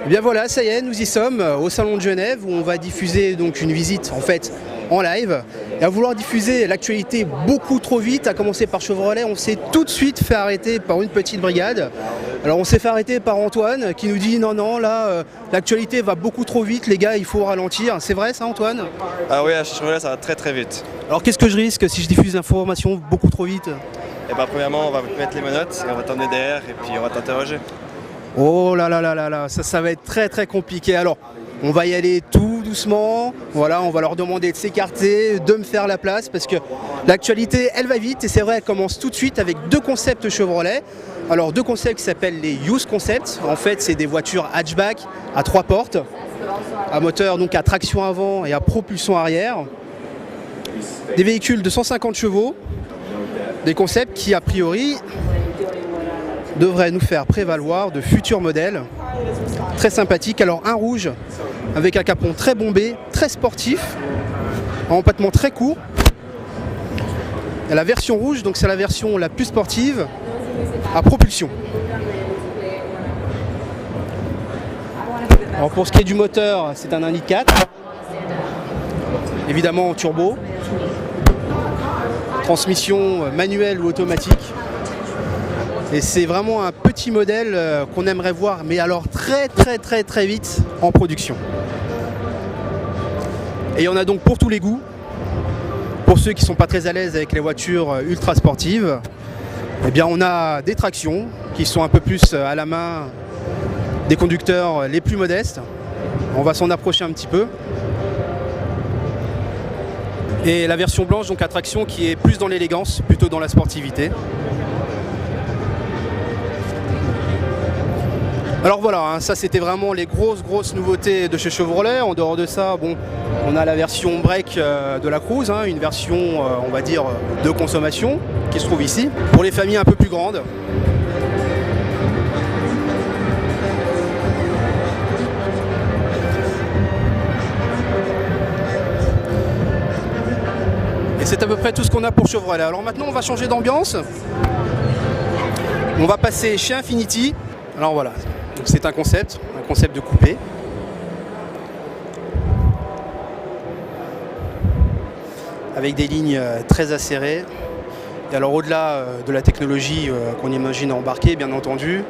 Et bien voilà, ça y est, nous y sommes au Salon de Genève où on va diffuser donc une visite en fait en live. Et à vouloir diffuser l'actualité beaucoup trop vite, à commencer par Chevrolet, on s'est tout de suite fait arrêter par une petite brigade. Alors on s'est fait arrêter par Antoine qui nous dit non, là l'actualité va beaucoup trop vite les gars, il faut ralentir. C'est vrai ça Antoine? Ah oui, à Chevrolet ça va très très vite. Alors qu'est-ce que je risque si je diffuse l'information beaucoup trop vite? Et bah premièrement on va mettre les menottes et on va t'emmener derrière et puis on va t'interroger. Oh là là là là là, ça va être très très compliqué. Alors, on va y aller tout doucement. Voilà, on va leur demander de s'écarter, de me faire la place parce que l'actualité, elle va vite et c'est vrai, elle commence tout de suite avec deux concepts Chevrolet. Alors, deux concepts qui s'appellent les Youth Concepts. En fait, c'est des voitures hatchback à 3 portes, à moteur donc à traction avant et à propulsion arrière. Des véhicules de 150 chevaux. Des concepts qui, a priori, devrait nous faire prévaloir de futurs modèles très sympathiques. Alors un rouge avec un capot très bombé, très sportif, en empattement très court. Et la version rouge, donc c'est la version la plus sportive à propulsion. Alors pour ce qui est du moteur, c'est un 1,4 litre, évidemment en turbo, transmission manuelle ou automatique. Et c'est vraiment un petit modèle qu'on aimerait voir, mais alors très vite en production. Et il y en a donc pour tous les goûts. Pour ceux qui ne sont pas très à l'aise avec les voitures ultra sportives, eh bien on a des tractions qui sont un peu plus à la main des conducteurs les plus modestes. On va s'en approcher un petit peu. Et la version blanche, donc à traction, qui est plus dans l'élégance, plutôt dans la sportivité. Alors voilà, hein, ça c'était vraiment les grosses nouveautés de chez Chevrolet. En dehors de ça, bon, on a la version break de la Cruze, hein, une version on va dire de consommation qui se trouve ici, pour les familles un peu plus grandes. Et c'est à peu près tout ce qu'on a pour Chevrolet. Alors maintenant on va changer d'ambiance. On va passer chez Infiniti. Alors voilà. C'est un concept de coupé. Avec des lignes très acérées. Et alors au-delà de la technologie qu'on imagine embarquer, bien entendu,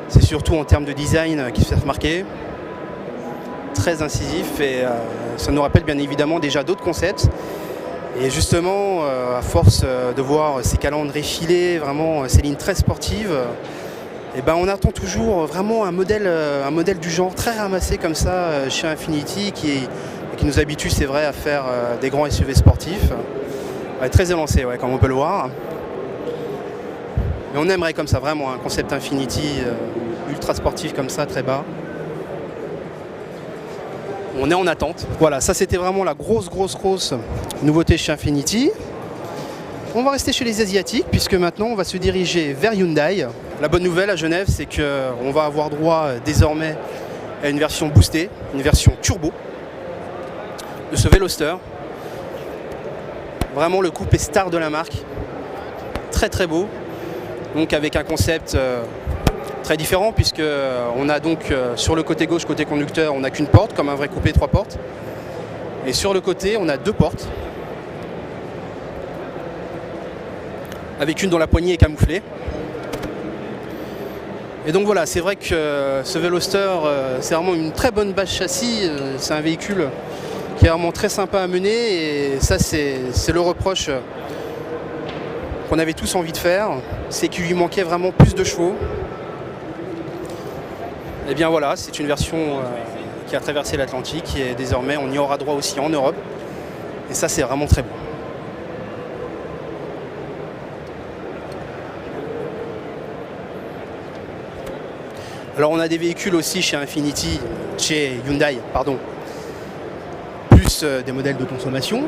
c'est surtout en termes de design qui se fait remarquer. Très incisif et ça nous rappelle bien évidemment déjà d'autres concepts. Et justement, à force de voir ces calandres effilés, vraiment ces lignes très sportives, et ben on attend toujours vraiment un modèle du genre très ramassé comme ça chez Infiniti qui nous habitue, c'est vrai, à faire des grands SUV sportifs. Ouais, très élancé, ouais, comme on peut le voir. Mais on aimerait comme ça vraiment un concept Infiniti ultra sportif comme ça, très bas. On est en attente. Voilà, ça c'était vraiment la grosse nouveauté chez Infiniti. On va rester chez les Asiatiques puisque maintenant on va se diriger vers Hyundai. La bonne nouvelle à Genève, c'est qu'on va avoir droit désormais à une version boostée, une version turbo de ce Veloster. Vraiment le coupé star de la marque. Très beau. Donc avec un concept très différent puisque on a donc sur le côté gauche, côté conducteur, on n'a qu'une porte comme un vrai coupé 3 portes. Et sur le côté, on a 2 portes. Avec une dont la poignée est camouflée. Et donc voilà, c'est vrai que ce Veloster, c'est vraiment une très bonne base châssis. C'est un véhicule qui est vraiment très sympa à mener. Et ça, c'est le reproche qu'on avait tous envie de faire. C'est qu'il lui manquait vraiment plus de chevaux. Et bien voilà, c'est une version qui a traversé l'Atlantique. Et désormais, on y aura droit aussi en Europe. Et ça, c'est vraiment très beau. Alors on a des véhicules aussi chez Hyundai, plus des modèles de consommation,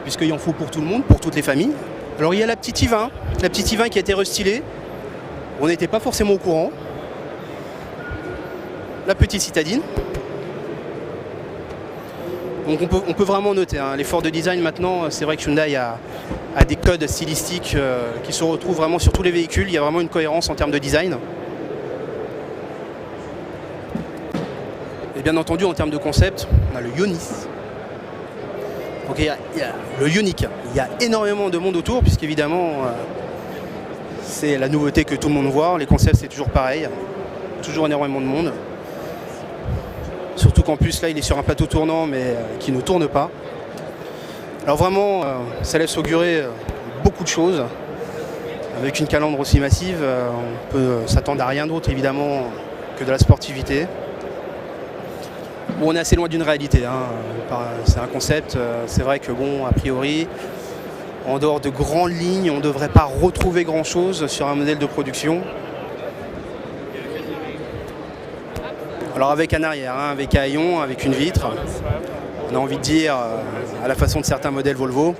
puisqu'il en faut pour tout le monde, pour toutes les familles. Alors il y a la petite i20 qui a été restylée, on n'était pas forcément au courant. La petite citadine. Donc on peut vraiment noter l'effort de design maintenant. C'est vrai que Hyundai a des codes stylistiques qui se retrouvent vraiment sur tous les véhicules. Il y a vraiment une cohérence en termes de design. Et bien entendu, en termes de concept, on a le Ionis. Donc il y a le Ioniq. Il y a énormément de monde autour, puisqu'évidemment, c'est la nouveauté que tout le monde voit. Les concepts, c'est toujours pareil. Toujours énormément de monde. Surtout qu'en plus, là, il est sur un plateau tournant, mais qui ne tourne pas. Alors vraiment, ça laisse augurer beaucoup de choses. Avec une calandre aussi massive, on peut s'attendre à rien d'autre, évidemment, que de la sportivité. Bon, on est assez loin d'une réalité, hein. C'est un concept, c'est vrai que bon, a priori, en dehors de grandes lignes, on ne devrait pas retrouver grand-chose sur un modèle de production. Alors avec un arrière, hein, avec un haillon, avec une vitre, on a envie de dire, à la façon de certains modèles Volvo.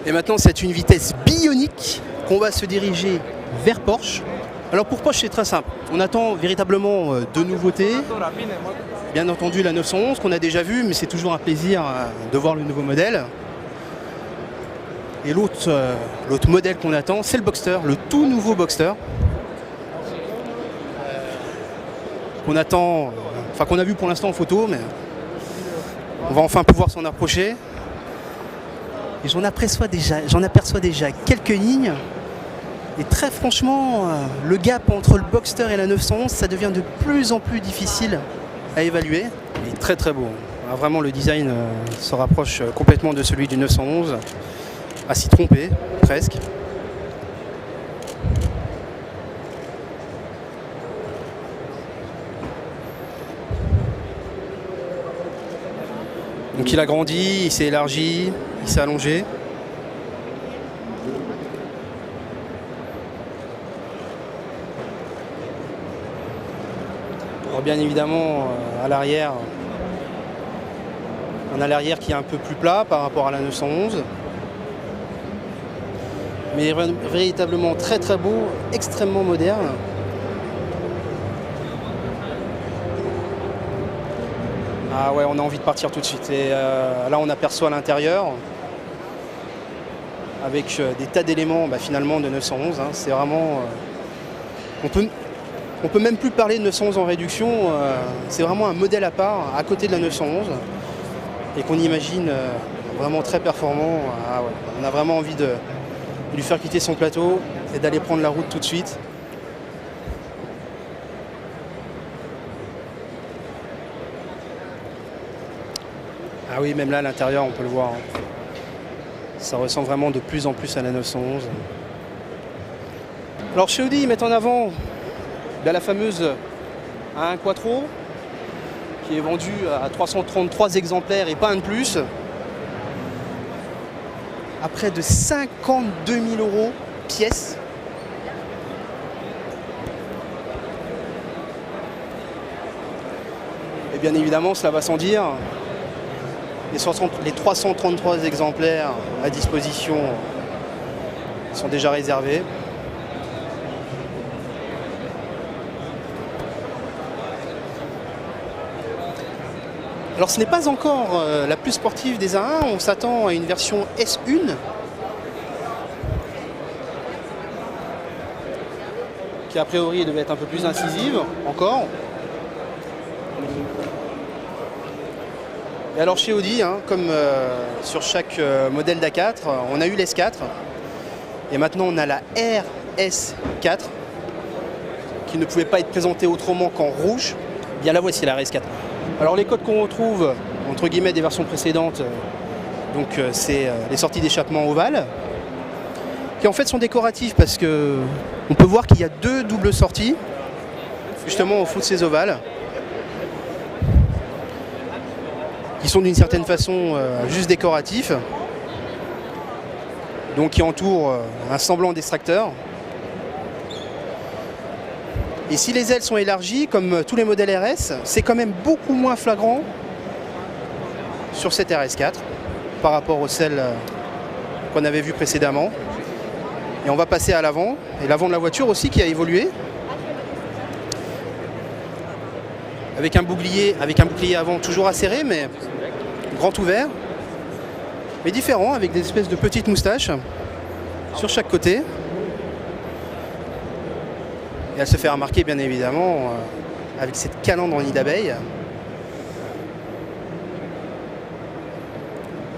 Et maintenant, c'est une vitesse bionique qu'on va se diriger vers Porsche. Alors pour Porsche, c'est très simple. On attend véritablement deux nouveautés. Bien entendu, la 911 qu'on a déjà vue, mais c'est toujours un plaisir de voir le nouveau modèle. Et l'autre modèle qu'on attend, c'est le Boxster, le tout nouveau Boxster. Qu'on attend, enfin qu'on a vu pour l'instant en photo, mais on va enfin pouvoir s'en approcher. Et j'en aperçois déjà quelques lignes. Et très franchement, le gap entre le Boxster et la 911, ça devient de plus en plus difficile à évaluer. Il est très très beau. Alors vraiment, le design se rapproche complètement de celui du 911, à s'y tromper, presque. Donc il a grandi, il s'est élargi, il s'est allongé. Alors bien évidemment, à l'arrière, on a l'arrière qui est un peu plus plat par rapport à la 911. Mais véritablement très très beau, extrêmement moderne. Ah ouais, on a envie de partir tout de suite. Et là, on aperçoit l'intérieur avec des tas d'éléments finalement de 911. Hein. C'est vraiment... on peut même plus parler de 911 en réduction. C'est vraiment un modèle à part, à côté de la 911. Et qu'on imagine vraiment très performant. Ah ouais, on a vraiment envie de lui faire quitter son plateau et d'aller prendre la route tout de suite. Ah oui, même là, à l'intérieur, on peut le voir. Ça ressemble vraiment de plus en plus à la 911. Alors chez Audi, ils mettent en avant la fameuse A1 Quattro, qui est vendue à 333 exemplaires et pas un de plus. À près de 52 000 € pièce. Et bien évidemment, cela va sans dire. Les 333 exemplaires à disposition sont déjà réservés. Alors ce n'est pas encore la plus sportive des A1, on s'attend à une version S1 qui a priori devait être un peu plus incisive encore. Et alors chez Audi, hein, comme sur chaque modèle d'A4, on a eu l'S4 et maintenant on a la RS4 qui ne pouvait pas être présentée autrement qu'en rouge. Bien la voici la RS4. Alors les codes qu'on retrouve entre guillemets des versions précédentes, donc c'est les sorties d'échappement ovales qui en fait sont décoratifs parce que on peut voir qu'il y a deux doubles sorties justement au fond de ces ovales, qui sont d'une certaine façon juste décoratifs, donc qui entourent un semblant d'extracteur. Et si les ailes sont élargies, comme tous les modèles RS, c'est quand même beaucoup moins flagrant sur cette RS4 par rapport aux celles qu'on avait vues précédemment. Et on va passer à l'avant, et l'avant de la voiture aussi qui a évolué. Avec un bouclier avant toujours acéré, mais grand ouvert, mais différent, avec des espèces de petites moustaches sur chaque côté. Et elle se fait remarquer bien évidemment avec cette calandre en nid d'abeille.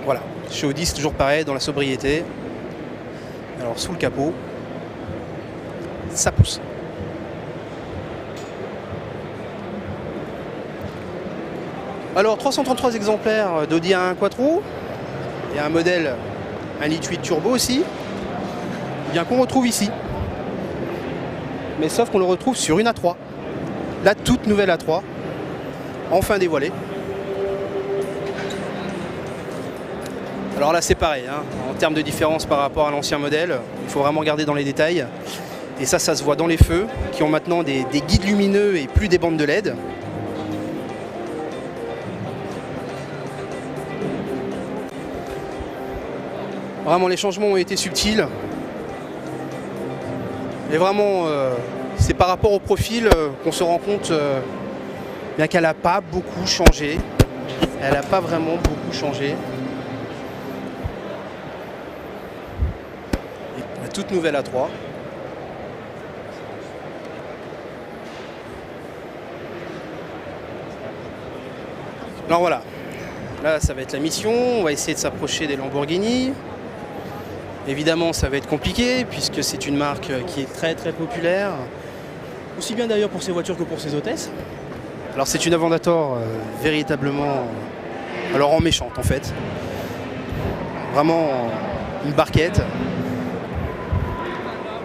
Voilà, chez Audi c'est toujours pareil, dans la sobriété. Alors sous le capot, ça pousse. Alors 333 exemplaires d'Audi A1 Quattro. Il y a un modèle 1,8 litre turbo aussi, bien qu'on retrouve ici. Mais sauf qu'on le retrouve sur une A3. La toute nouvelle A3, enfin dévoilée. Alors là c'est pareil, hein, en termes de différence par rapport à l'ancien modèle, il faut vraiment regarder dans les détails. Et ça se voit dans les feux, qui ont maintenant des guides lumineux et plus des bandes de LED. Vraiment les changements ont été subtils. Et vraiment, c'est par rapport au profil qu'on se rend compte bien qu'elle n'a pas beaucoup changé. Elle n'a pas vraiment beaucoup changé. Et la toute nouvelle A3. Alors voilà, là ça va être la mission, on va essayer de s'approcher des Lamborghini. Évidemment ça va être compliqué puisque c'est une marque qui est très très populaire, aussi bien d'ailleurs pour ses voitures que pour ses hôtesses. Alors c'est une Aventador véritablement, alors en méchante en fait, vraiment une barquette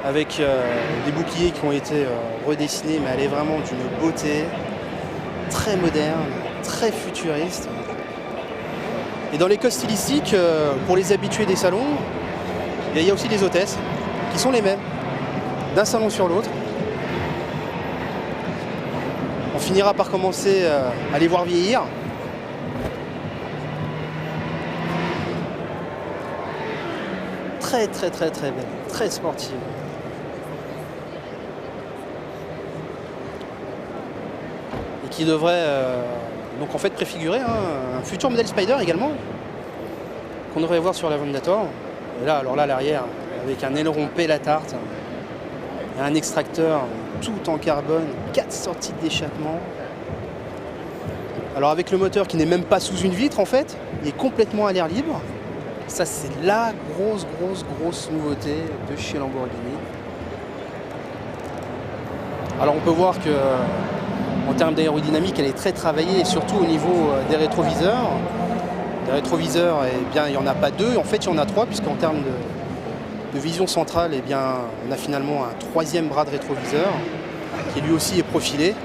avec des boucliers qui ont été redessinés, mais elle est vraiment d'une beauté, très moderne, très futuriste. Et dans les codes stylistiques, pour les habitués des salons, il y a aussi des hôtesses qui sont les mêmes, d'un salon sur l'autre. On finira par commencer à les voir vieillir. Très très très très belle, très sportive. Et qui devrait donc en fait préfigurer un futur modèle Spider également, qu'on devrait voir sur la Aventador. Et là, alors là, l'arrière, avec un aileron P la tarte, un extracteur tout en carbone, 4 sorties d'échappement. Alors avec le moteur qui n'est même pas sous une vitre en fait, il est complètement à l'air libre. Ça c'est la grosse nouveauté de chez Lamborghini. Alors on peut voir que en termes d'aérodynamique, elle est très travaillée, et surtout au niveau des rétroviseurs. Les rétroviseurs, eh bien, il n'y en a pas deux, en fait il y en a trois, puisqu'en termes de vision centrale, eh bien, on a finalement un troisième bras de rétroviseur qui lui aussi est profilé.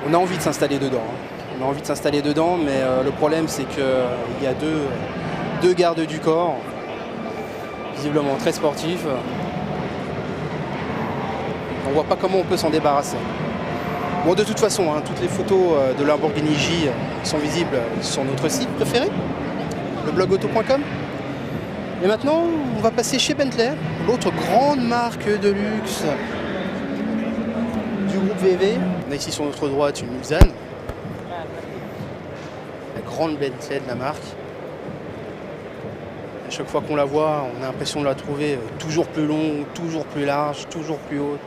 On a envie de s'installer dedans. On a envie de s'installer dedans, mais le problème c'est qu'il y a deux gardes du corps, visiblement très sportifs. On ne voit pas comment on peut s'en débarrasser. Bon, de toute façon, toutes les photos de Lamborghini J sont visibles sur notre site préféré, le blogauto.com. Et maintenant, on va passer chez Bentley, l'autre grande marque de luxe du groupe VW. On a ici sur notre droite une Mulsanne, la grande Bentley de la marque. À chaque fois qu'on la voit, on a l'impression de la trouver toujours plus longue, toujours plus large, toujours plus haute.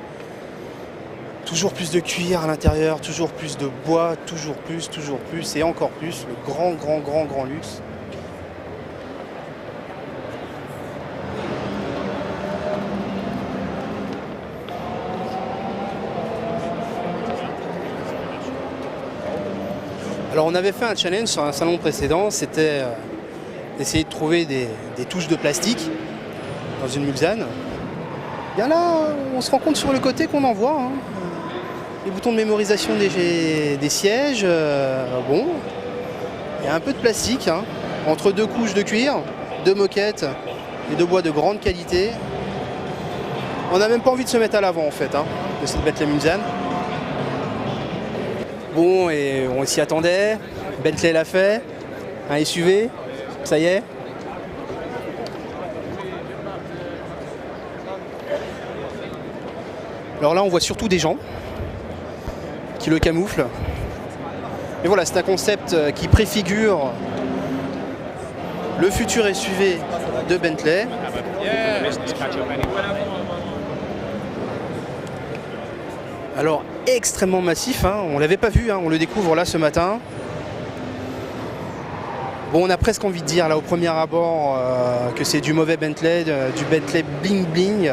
Toujours plus de cuir à l'intérieur, toujours plus de bois, toujours plus et encore plus. Le grand luxe. Alors on avait fait un challenge sur un salon précédent, c'était d'essayer de trouver des touches de plastique dans une Mulsanne. Bien là, on se rend compte sur le côté qu'on en voit. Les boutons de mémorisation des sièges, bon, il y a un peu de plastique, entre deux couches de cuir, deux moquettes et de bois de grande qualité. On n'a même pas envie de se mettre à l'avant en fait, de cette Bentley Mulsanne. Bon, et on s'y attendait, Bentley l'a fait, un SUV, ça y est. Alors là, on voit surtout des gens qui le camouflent. Mais voilà, c'est un concept qui préfigure le futur SUV de Bentley. Alors extrêmement massif, hein. On l'avait pas vu, hein. On le découvre là ce matin. Bon, on a presque envie de dire là au premier abord que c'est du mauvais Bentley, du Bentley bling bling,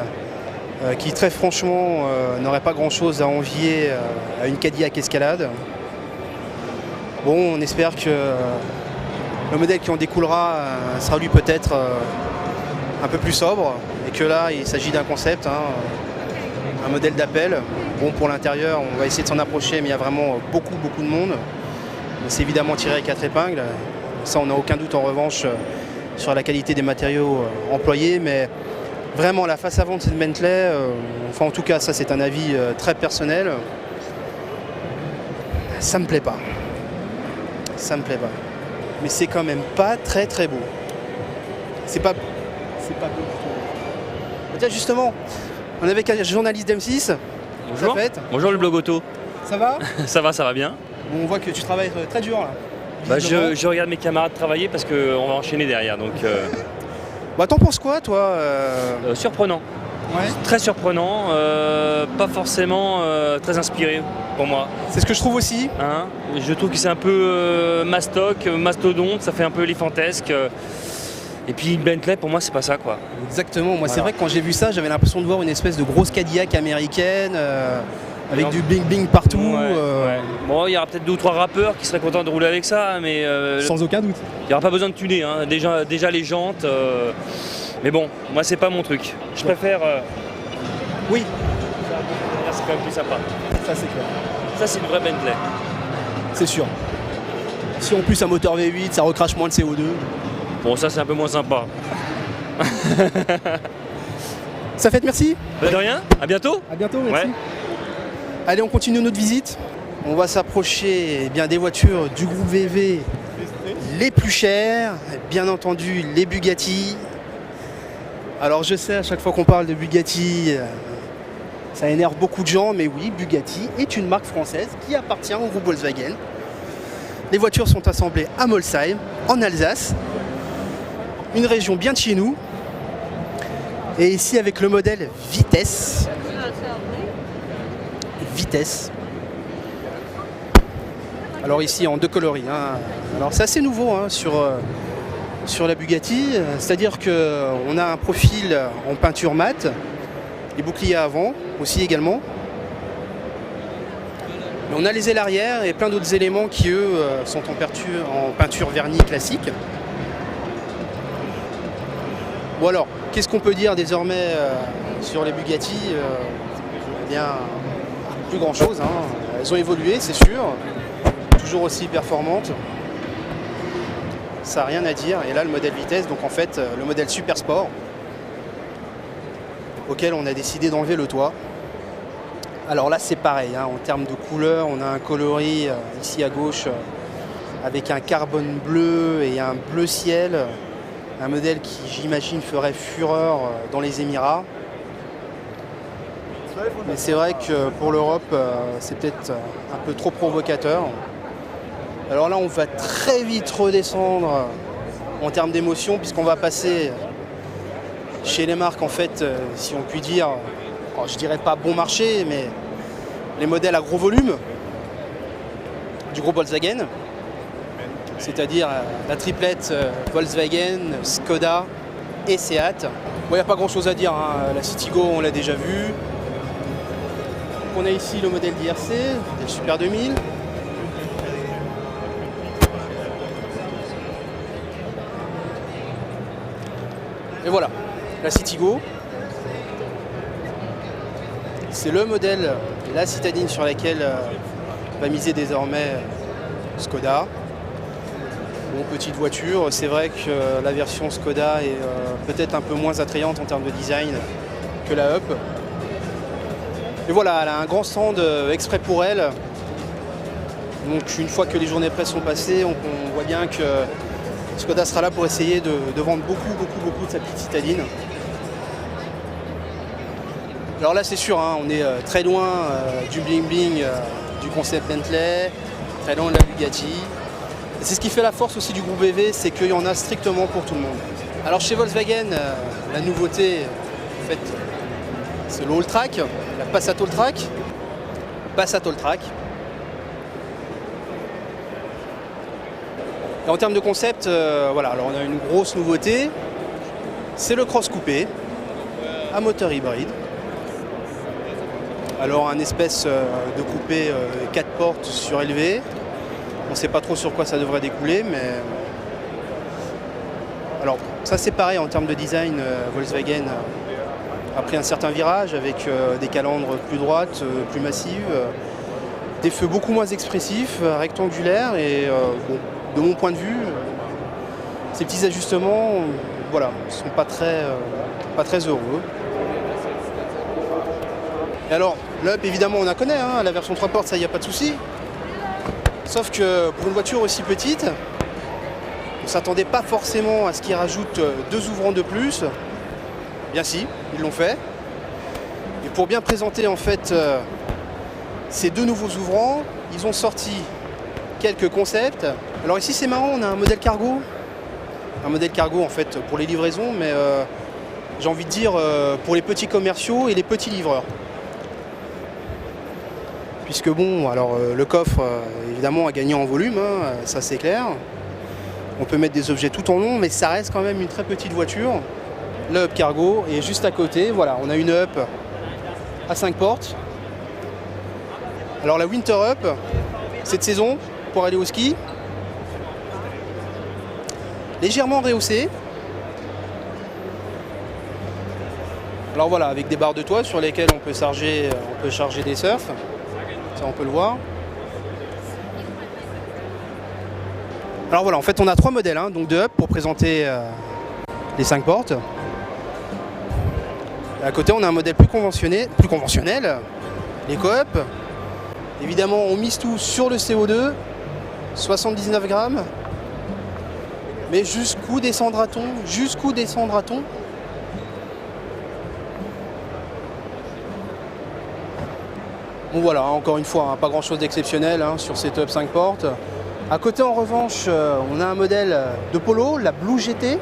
qui très franchement n'aurait pas grand chose à envier à une Cadillac Escalade. Bon, on espère que le modèle qui en découlera sera lui peut-être un peu plus sobre et que là il s'agit d'un concept, hein, un modèle d'appel. Bon, pour l'intérieur on va essayer de s'en approcher, mais il y a vraiment beaucoup de monde. C'est évidemment tiré à 4 épingles, ça on n'a aucun doute en revanche sur la qualité des matériaux employés, mais vraiment la face avant de cette Bentley, enfin en tout cas ça c'est un avis très personnel, ça me plaît pas. Ça me plaît pas. Mais c'est quand même pas très beau. C'est pas beau du tout. Tiens, justement, on est avec un journaliste d'M6. Bonjour. Bonjour le blog auto. Ça va? Ça va bien. Bon, on voit que tu travailles très dur là. Bah, je regarde mes camarades travailler parce qu'on va enchaîner derrière. Donc, Bah, t'en penses quoi toi? surprenant. Ouais. Très surprenant, pas forcément très inspiré pour moi. C'est ce que je trouve aussi. Hein, je trouve que c'est un peu mastoc, mastodonte, ça fait un peu éléphantesque. Et puis Bentley, pour moi, c'est pas ça, quoi. Exactement. Moi, Voilà. c'est vrai que quand j'ai vu ça, j'avais l'impression de voir une espèce de grosse Cadillac américaine avec du bling bling partout. Ouais. Bon, il y aura peut-être 2 ou 3 rappeurs qui seraient contents de rouler avec ça, mais Sans aucun doute. il n'y aura pas besoin de tuner. Hein. Déjà les jantes. Mais bon, moi, c'est pas mon truc. Je préfère. Oui, Là, c'est quand même plus sympa. ça c'est clair. Ça, c'est une vraie Bentley. C'est sûr. Si en plus un moteur V8, ça recrache moins de CO2. Bon, ça, c'est un peu moins sympa. Ça fait merci. Bah, de rien, à bientôt. À bientôt, merci. Ouais. Allez, on continue notre visite. On va s'approcher eh bien, des voitures du groupe VV les plus chères, bien entendu les Bugatti. Alors je sais, à chaque fois qu'on parle de Bugatti, ça énerve beaucoup de gens, mais oui, Bugatti est une marque française qui appartient au groupe Volkswagen. Les voitures sont assemblées à Molsheim, en Alsace, une région bien de chez nous. Et ici avec le modèle Vitesse. Alors ici en 2 coloris. Hein. Alors c'est assez nouveau hein, sur la Bugatti, c'est-à-dire qu'on a un profil en peinture mate, les boucliers avant aussi également. Mais on a les ailes arrière et plein d'autres éléments qui eux sont en peinture vernis classique. Bon alors, qu'est-ce qu'on peut dire désormais sur les Bugatti Eh bien, plus grand chose. Hein. Elles ont évolué, c'est sûr. Toujours aussi performantes. Ça n'a rien à dire. Et là, le modèle Vitesse, donc en fait, le modèle Super Sport, auquel on a décidé d'enlever le toit. Alors là, c'est pareil. Hein. En termes de couleur, on a un coloris ici à gauche avec un carbone bleu et un bleu ciel. Un modèle qui, j'imagine, ferait fureur dans les Émirats. Mais c'est vrai que pour l'Europe, c'est peut-être un peu trop provocateur. Alors là, on va très vite redescendre en termes d'émotion, puisqu'on va passer chez les marques, en fait, si on peut dire, je dirais pas bon marché, mais les modèles à gros volume du groupe Volkswagen. C'est-à-dire la triplette Volkswagen, Skoda et Seat. Bon, il n'y a pas grand-chose à dire, hein. La Citigo, on l'a déjà vu. On a ici le modèle d'IRC, le Super 2000. Et voilà, la Citigo. C'est le modèle, la citadine sur laquelle va miser désormais Skoda. Bon, petite voiture, c'est vrai que la version Skoda est peut-être un peu moins attrayante en termes de design que la Up. Et voilà, elle a un grand stand exprès pour elle. Donc une fois que les journées presse sont passées, on voit bien que Skoda sera là pour essayer de vendre beaucoup de sa petite citadine. Alors là c'est sûr, hein, on est très loin du bling bling du concept Bentley, très loin de la Bugatti. C'est ce qui fait la force aussi du groupe VV, c'est qu'il y en a strictement pour tout le monde. Alors chez Volkswagen, la nouveauté, en fait, c'est le Alltrack, la Passat Alltrack. Passat Alltrack. Et en termes de concept, voilà, alors on a une grosse nouveauté, c'est le Cross Coupé à moteur hybride. Alors un espèce de coupé 4 portes surélevé. On ne sait pas trop sur quoi ça devrait découler, mais alors ça c'est pareil en termes de design. Volkswagen a pris un certain virage avec des calandres plus droites, plus massives, des feux beaucoup moins expressifs, rectangulaires et bon, de mon point de vue, ces petits ajustements, voilà, sont pas très heureux. Et alors, l'Up évidemment on la connaît, hein, la version 3 portes, ça y a pas de souci. Sauf que pour une voiture aussi petite, on ne s'attendait pas forcément à ce qu'ils rajoutent 2 ouvrants de plus. Bien si, ils l'ont fait. Et pour bien présenter en fait ces 2 nouveaux ouvrants, ils ont sorti quelques concepts. Alors ici c'est marrant, on a un modèle cargo. Un modèle cargo en fait pour les livraisons, mais j'ai envie de dire pour les petits commerciaux et les petits livreurs. Puisque bon, alors le coffre évidemment a gagné en volume, hein, ça c'est clair. On peut mettre des objets tout en long, mais ça reste quand même une très petite voiture. Le Up Cargo est juste à côté, voilà, on a une Up à 5 portes. Alors la Winter Up, cette saison, pour aller au ski, légèrement rehaussée. Alors voilà, avec des barres de toit sur lesquelles on peut charger des surfs. Ça on peut le voir. Alors voilà, en fait on a 3 modèles hein, donc de Up pour présenter les 5 portes. Et à côté on a un modèle plus conventionnel, l'Eco-Up. Évidemment on mise tout sur le CO2, 79 grammes. Mais jusqu'où descendra-t-on? Bon voilà, encore une fois, hein, pas grand chose d'exceptionnel hein, sur cette Up 5 portes. À côté en revanche, on a un modèle de Polo, la Blue GT.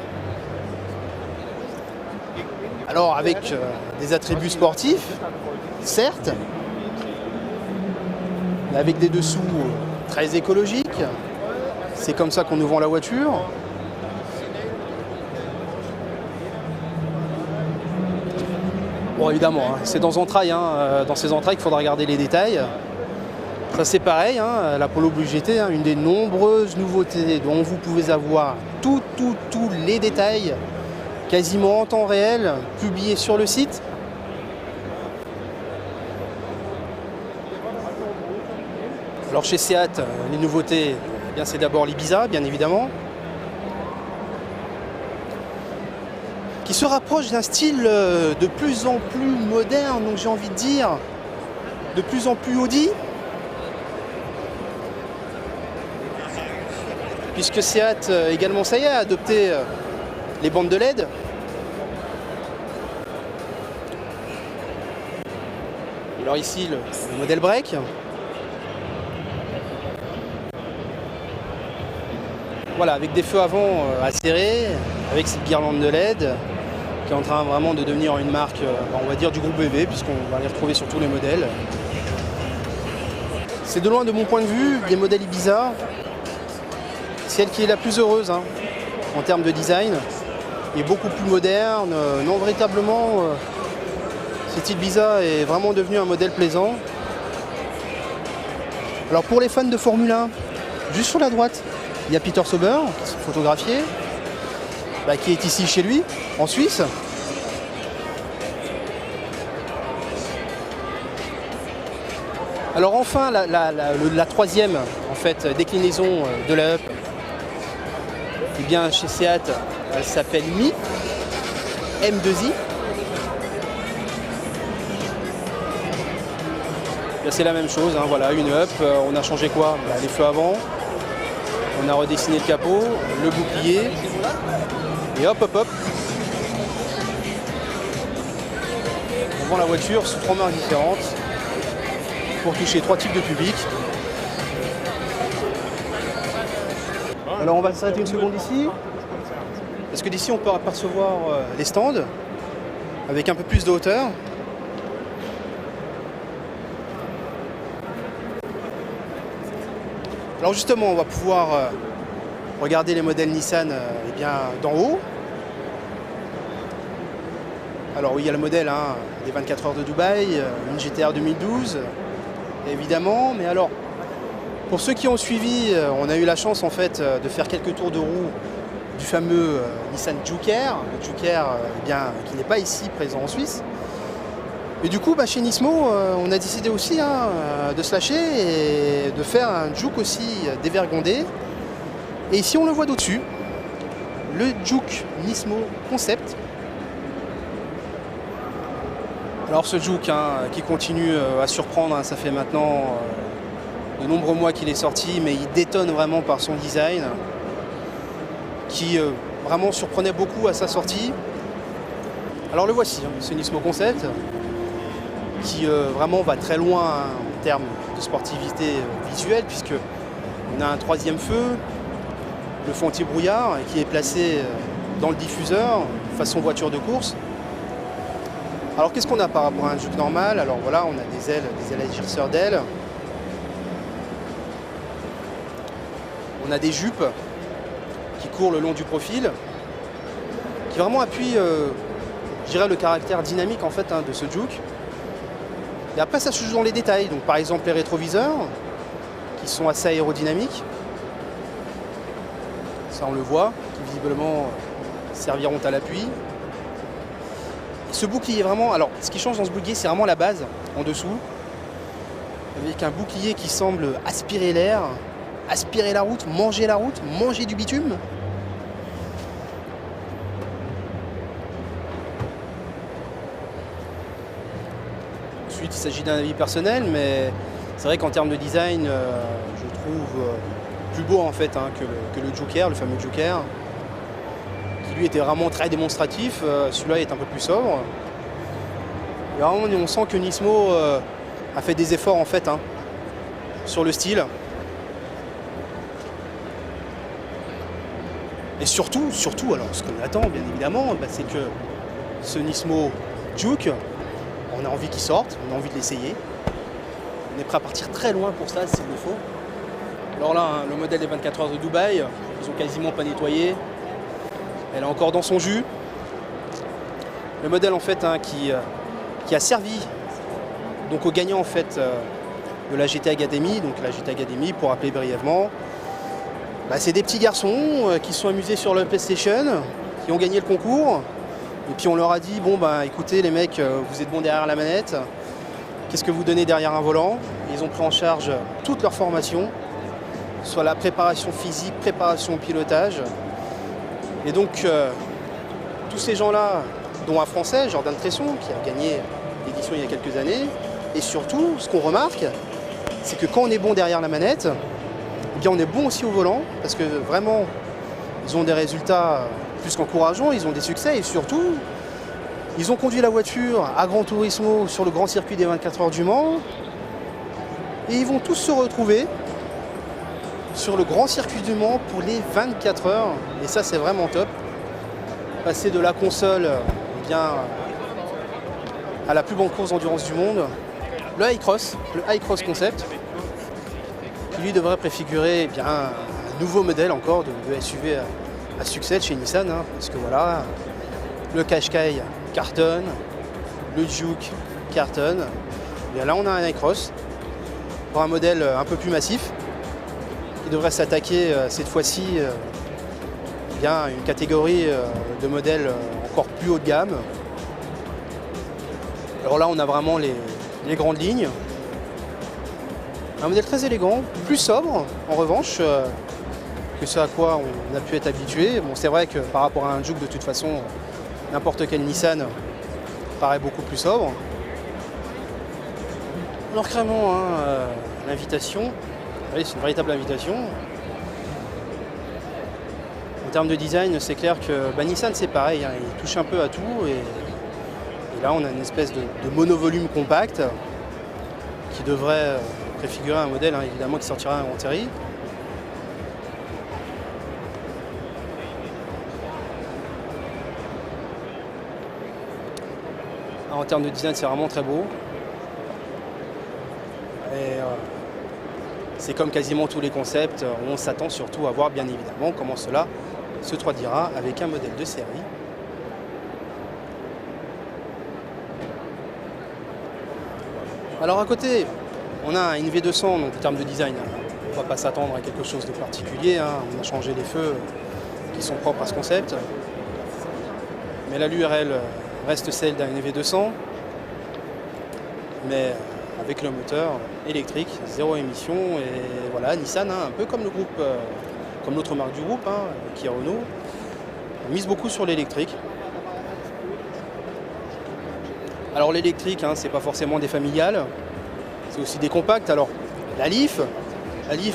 Alors avec des attributs sportifs, certes, mais avec des dessous très écologiques. C'est comme ça qu'on nous vend la voiture. Bon évidemment, hein, c'est dans entrailles, hein, dans ces entrailles qu'il faudra regarder les détails. Ça c'est pareil, hein, la Polo Blue GT, hein, une des nombreuses nouveautés dont vous pouvez avoir tous les détails, quasiment en temps réel, publiés sur le site. Alors chez Seat, les nouveautés, eh bien, c'est d'abord l'Ibiza, bien évidemment, qui se rapproche d'un style de plus en plus moderne, donc j'ai envie de dire de plus en plus Audi, puisque Seat également ça y est a adopté les bandes de LED. Alors ici le modèle break. Voilà, avec des feux avant acérés, avec cette guirlande de LED qui est en train vraiment de devenir une marque, on va dire du groupe BV, puisqu'on va les retrouver sur tous les modèles. C'est de loin, de mon point de vue, des modèles Ibiza, celle qui est la plus heureuse hein, en termes de design, et beaucoup plus moderne. Non, véritablement, cette Ibiza est vraiment devenu un modèle plaisant. Alors pour les fans de Formule 1, juste sur la droite, il y a Peter Sauber qui s'est photographié, qui est ici chez lui, en Suisse. Alors enfin, la troisième en fait, déclinaison de la Up, eh bien, chez Seat, elle s'appelle Mi, M2i. C'est la même chose, hein, voilà, une Up, on a changé quoi? Les feux avant, on a redessiné le capot, le bouclier, et hop hop hop. On vend la voiture sous 3 marques différentes pour toucher 3 types de public. Alors on va s'arrêter une seconde ici. parce que d'ici on peut apercevoir les stands avec un peu plus de hauteur. Alors justement, on va pouvoir regarder les modèles Nissan eh bien, d'en haut. Alors oui, il y a le modèle des 24 heures de Dubaï, une GTR 2012, évidemment. Mais alors, pour ceux qui ont suivi, on a eu la chance en fait de faire quelques tours de roue du fameux Nissan Juke Air, le Juke Air eh bien, qui n'est pas ici présent en Suisse. Et du coup, chez Nismo, on a décidé aussi de se lâcher et de faire un Juke aussi dévergondé. Et ici, on le voit d'au-dessus, le Juke Nismo Concept. Alors ce Juke qui continue à surprendre, ça fait maintenant de nombreux mois qu'il est sorti, mais il détonne vraiment par son design, qui vraiment surprenait beaucoup à sa sortie. Alors le voici, ce Nismo Concept, qui vraiment va très loin en termes de sportivité visuelle, puisque on a un troisième feu, le fond anti-brouillard, qui est placé dans le diffuseur, façon voiture de course. Alors qu'est-ce qu'on a par rapport à un Juke normal? Alors voilà, on a des ailes agisseurs d'ailes. On a des jupes qui courent le long du profil, qui vraiment appuient, je dirais, le caractère dynamique en fait de ce Juke. Et après, ça se joue dans les détails. Donc par exemple les rétroviseurs, qui sont assez aérodynamiques. Ça on le voit, qui visiblement serviront à l'appui. Ce bouclier vraiment, alors ce qui change dans ce bouclier, c'est vraiment la base en dessous, avec un bouclier qui semble aspirer l'air, aspirer la route, manger du bitume. Ensuite, il s'agit d'un avis personnel, mais c'est vrai qu'en termes de design, je trouve plus beau en fait que le Juke Air, le fameux Juke Air. Lui était vraiment très démonstratif, celui-là est un peu plus sobre. Et vraiment, on sent que Nismo a fait des efforts en fait sur le style. Et surtout, alors ce qu'on attend bien évidemment, c'est que ce Nismo Juke, on a envie qu'il sorte, on a envie de l'essayer. On est prêt à partir très loin pour ça s'il le faut. Alors là, le modèle des 24 heures de Dubaï, ils ont quasiment pas nettoyé. Elle est encore dans son jus. Le modèle en fait qui a servi donc aux gagnants en fait de la GT Academy. Donc la GT Academy, pour rappeler brièvement, c'est des petits garçons qui se sont amusés sur le PlayStation, qui ont gagné le concours. Et puis on leur a dit bon écoutez les mecs, vous êtes bons derrière la manette. Qu'est-ce que vous donnez derrière un volant? Ils ont pris en charge toute leur formation, soit la préparation physique, préparation au pilotage. Et donc, tous ces gens-là, dont un Français, Jordan Tresson, qui a gagné l'édition il y a quelques années, et surtout, ce qu'on remarque, c'est que quand on est bon derrière la manette, eh bien on est bon aussi au volant, parce que vraiment, ils ont des résultats plus qu'encourageants, ils ont des succès, et surtout, ils ont conduit la voiture à Gran Turismo sur le grand circuit des 24 heures du Mans, et ils vont tous se retrouver sur le grand circuit du Mans pour les 24 heures, et ça c'est vraiment top. Passer de la console à la plus grande course d'endurance du monde, le iCross Concept, qui lui devrait préfigurer un nouveau modèle encore de SUV à succès de chez Nissan, parce que voilà, le Qashqai cartonne, le Juke cartonne, et là on a un iCross pour un modèle un peu plus massif, qui devrait s'attaquer cette fois-ci à une catégorie de modèles encore plus haut de gamme. Alors là on a vraiment les grandes lignes. Un modèle très élégant, plus sobre en revanche que ce à quoi on a pu être habitué. Bon, c'est vrai que par rapport à un Juke de toute façon, n'importe quel Nissan paraît beaucoup plus sobre. Alors clairement, l'invitation, oui, c'est une véritable invitation. En termes de design, c'est clair que Nissan c'est pareil, il touche un peu à tout et là on a une espèce de monovolume compact qui devrait préfigurer un modèle évidemment qui sortira en série. En termes de design, c'est vraiment très beau. Et c'est comme quasiment tous les concepts, on s'attend surtout à voir bien évidemment comment cela se traduira avec un modèle de série. Alors à côté, on a un NV200, donc en termes de design, on ne va pas s'attendre à quelque chose de particulier, hein. On a changé les feux qui sont propres à ce concept. Mais l'allure, elle, reste celle d'un NV200, mais avec le moteur électrique, zéro émission, et voilà, Nissan, hein, un peu comme le groupe, comme l'autre marque du groupe, hein, qui est Renault, on mise beaucoup sur l'électrique. Alors l'électrique, hein, c'est pas forcément des familiales, c'est aussi des compacts. Alors la Leaf,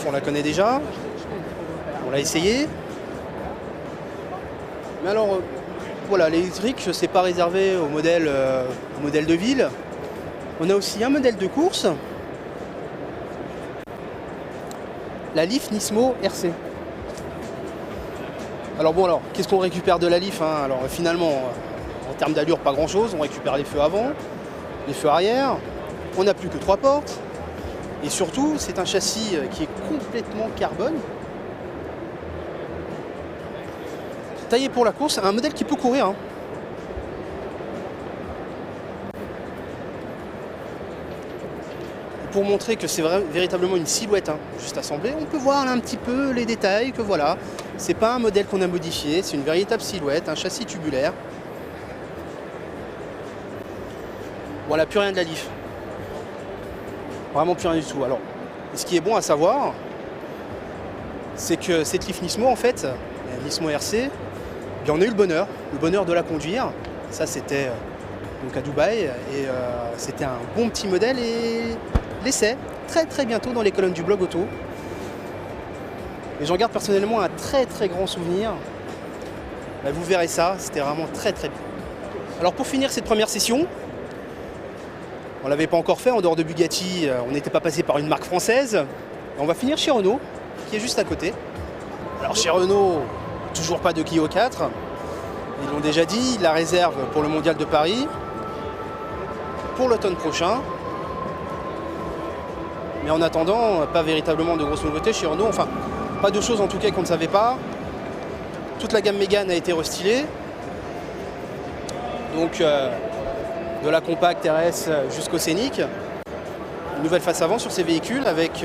on la connaît déjà, on l'a essayé. Mais alors voilà, l'électrique, c'est pas réservé au modèle de ville. On a aussi un modèle de course, la Leaf Nismo RC. Alors bon, alors qu'est-ce qu'on récupère de la Leaf, hein? Alors finalement, en termes d'allure, pas grand-chose. On récupère les feux avant, les feux arrière. On n'a plus que 3 portes. Et surtout, c'est un châssis qui est complètement carbone. Taillé pour la course, un modèle qui peut courir, hein. Pour montrer que c'est véritablement une silhouette, hein, juste assemblée, on peut voir là un petit peu les détails, que voilà, c'est pas un modèle qu'on a modifié, c'est une véritable silhouette, un châssis tubulaire. Voilà, plus rien de la Leaf. Vraiment plus rien du tout. Alors, ce qui est bon à savoir, c'est que cette Leaf Nismo, en fait, Nismo RC, bien, on a eu le bonheur de la conduire. Ça, c'était donc à Dubaï, et c'était un bon petit modèle, et l'essai très très bientôt dans les colonnes du blog auto. Et j'en garde personnellement un très très grand souvenir. Bah, vous verrez ça, c'était vraiment très très bien. Alors pour finir cette première session, on ne l'avait pas encore fait, en dehors de Bugatti, on n'était pas passé par une marque française. Et on va finir chez Renault, qui est juste à côté. Alors chez Renault, toujours pas de Clio 4. Ils l'ont déjà dit, la réserve pour le Mondial de Paris, pour l'automne prochain. Mais en attendant, pas véritablement de grosses nouveautés chez Renault. Enfin, pas de choses en tout cas qu'on ne savait pas. Toute la gamme Mégane a été restylée. Donc de la compacte RS jusqu'au Scénic. Une nouvelle face avant sur ces véhicules avec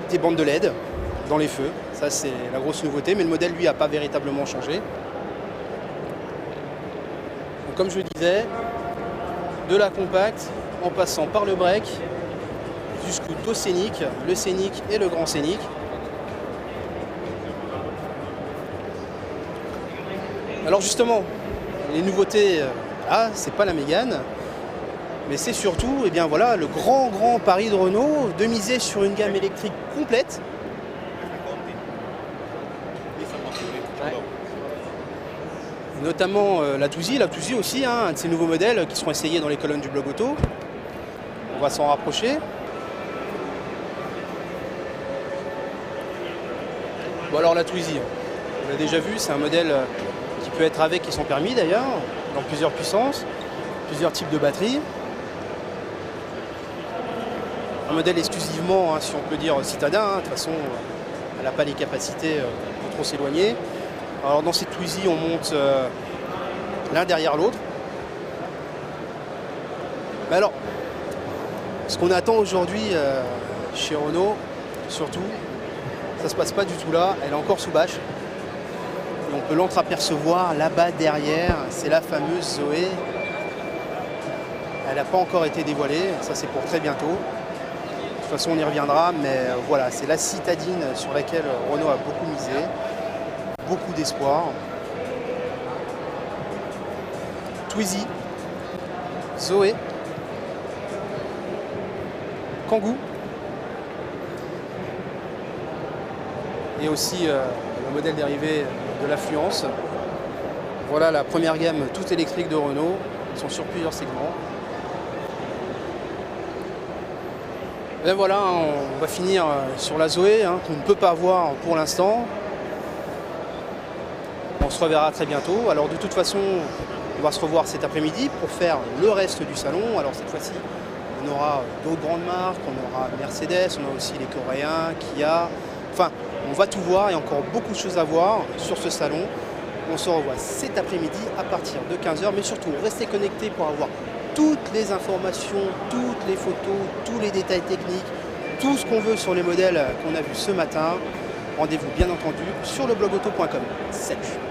des bandes de LED dans les feux. Ça, c'est la grosse nouveauté. Mais le modèle, lui, n'a pas véritablement changé. Donc, comme je le disais, de la compacte en passant par le break jusqu'au Scénic, le Scénic et le Grand Scénic. Alors justement, les nouveautés, c'est pas la Mégane, mais c'est surtout voilà, le grand pari de Renault de miser sur une gamme électrique complète. Notamment la Twizy aussi, hein, un de ces nouveaux modèles qui seront essayés dans les colonnes du blog auto. On va s'en rapprocher. Bon alors la Twizy, on l'a déjà vu, c'est un modèle qui peut être avec et sans permis d'ailleurs, dans plusieurs puissances, plusieurs types de batteries. Un modèle exclusivement, hein, si on peut dire, citadin, hein. De toute façon, elle n'a pas les capacités pour trop s'éloigner. Alors dans cette Twizy, on monte l'un derrière l'autre. Mais alors, ce qu'on attend aujourd'hui chez Renault, surtout, ça se passe pas du tout là, elle est encore sous bâche. Et on peut l'entreapercevoir là-bas derrière, c'est la fameuse Zoé. Elle n'a pas encore été dévoilée, ça c'est pour très bientôt. De toute façon on y reviendra, mais voilà, c'est la citadine sur laquelle Renault a beaucoup misé, beaucoup d'espoir. Twizy, Zoé, Kangoo, et aussi le modèle dérivé de l'Affluence. Voilà la première gamme toute électrique de Renault. Ils sont sur plusieurs segments. Et voilà, on va finir sur la Zoé, hein, qu'on ne peut pas voir pour l'instant. On se reverra très bientôt. Alors de toute façon, On va se revoir cet après-midi pour faire le reste du salon. Alors cette fois-ci, on aura d'autres grandes marques, on aura Mercedes, on a aussi les Coréens, Kia. Enfin, on va tout voir et encore beaucoup de choses à voir sur ce salon. On se revoit cet après-midi à partir de 15 h, mais surtout restez connectés pour avoir toutes les informations, toutes les photos, tous les détails techniques, tout ce qu'on veut sur les modèles qu'on a vus ce matin. Rendez-vous bien entendu sur leblogauto.com. Salut!